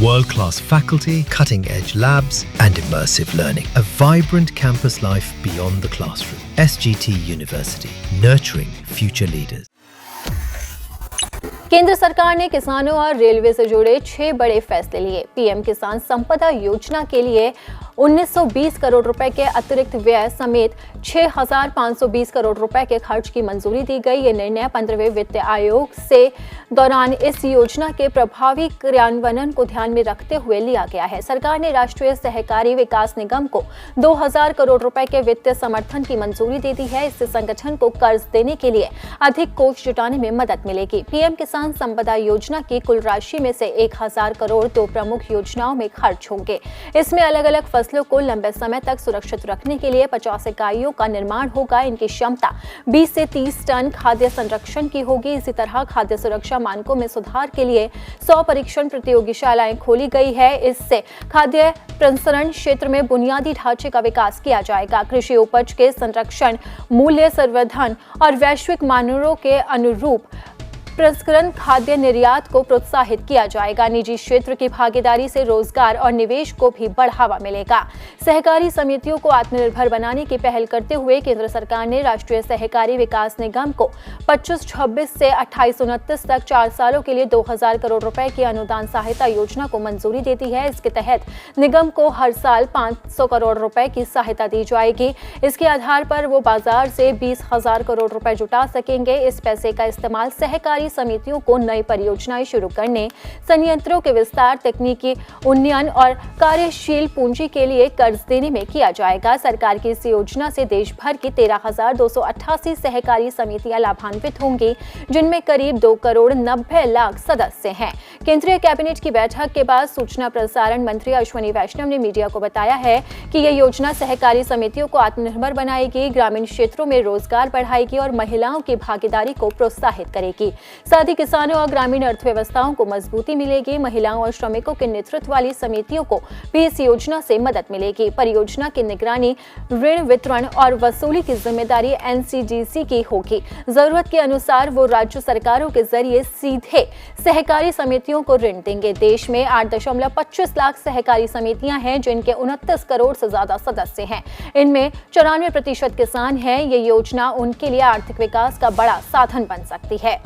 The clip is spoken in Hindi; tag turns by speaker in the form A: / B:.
A: World-class faculty, cutting-edge labs and immersive learning. A vibrant campus life beyond the classroom. SGT University, nurturing future leaders.
B: केंद्र सरकार ने किसानों और रेलवे से जुड़े 6 बड़े फैसले लिए। पीएम किसान संपदा योजना के लिए 1920 करोड़ रुपए के अतिरिक्त व्यय समेत 6,520 करोड़ रुपए के खर्च की मंजूरी दी गई। ये निर्णय 15वें वित्त आयोग से दौरान इस योजना के प्रभावी क्रियान्वयन को ध्यान में रखते हुए लिया गया है। सरकार ने राष्ट्रीय सहकारी विकास निगम को 2,000 करोड़ रुपए के वित्तीय समर्थन की मंजूरी दे दी है। इससे संगठन को कर्ज देने के लिए अधिक कोष जुटाने में मदद मिलेगी। पीएम किसान संपदा योजना की कुल राशि में से 1,000 करोड़ 2 प्रमुख योजनाओं में खर्च होंगे। इसमें अलग अलग फसलों को लंबे समय तक सुरक्षित रखने के लिए 50 इकाइयों का निर्माण होगा। इनकी क्षमता 20 से 30 टन खाद्य संरक्षण की होगी। इसी तरह खाद्य सुरक्षा मानकों में सुधार के लिए 100 परीक्षण प्रतियोगिशालाएं खोली गई है। इससे खाद्य प्रसंस्करण क्षेत्र में बुनियादी ढांचे का विकास किया जाएगा। कृषि उपज के संरक्षण, मूल्य संवर्धन और वैश्विक मानकों के अनुरूप प्रसंस्करण खाद्य निर्यात को प्रोत्साहित किया जाएगा। निजी क्षेत्र की भागीदारी से रोजगार और निवेश को भी बढ़ावा मिलेगा। सहकारी समितियों को आत्मनिर्भर बनाने की पहल करते हुए केंद्र सरकार ने राष्ट्रीय सहकारी विकास निगम को 25-26 से 28-29 तक 4 सालों के लिए 2,000 करोड़ रुपए की अनुदान सहायता योजना को मंजूरी दे दी है। इसके तहत निगम को हर साल 500 करोड़ रुपए की सहायता दी जाएगी। इसके आधार पर वो बाजार से 20,000 करोड़ रुपए जुटा सकेंगे। इस पैसे का इस्तेमाल सहकारी समितियों को नई परियोजनाएं शुरू करने, संयंत्रों के विस्तार, तकनीकी उन्नयन और कार्यशील पूंजी के लिए कर्ज देने में किया जाएगा। सरकार की इस योजना से देश भर की 13,288 सहकारी समितियां लाभान्वित होंगी, जिनमें करीब 2 करोड़ 90 लाख सदस्य हैं। केंद्रीय कैबिनेट की बैठक के बाद सूचना प्रसारण मंत्री अश्विनी वैष्णव ने मीडिया को बताया है कि यह योजना सहकारी समितियों को आत्मनिर्भर बनाएगी, ग्रामीण क्षेत्रों में रोजगार बढ़ाएगी और महिलाओं की भागीदारी को प्रोत्साहित करेगी। साथ ही किसानों और ग्रामीण अर्थव्यवस्थाओं को मजबूती मिलेगी। महिलाओं और श्रमिकों के नेतृत्व वाली समितियों को भी इस योजना से मदद मिलेगी। परियोजना की निगरानी, ऋण वितरण और वसूली की जिम्मेदारी एनसीडीसी की होगी। जरूरत के अनुसार वो राज्य सरकारों के जरिए सीधे सहकारी समितियों को ऋण देंगे। देश में 8.25 लाख सहकारी समितियां हैं, जिनके 29 करोड़ से ज्यादा सदस्य हैं। इनमें 94% किसान हैं। ये योजना उनके लिए आर्थिक विकास का बड़ा साधन बन सकती है।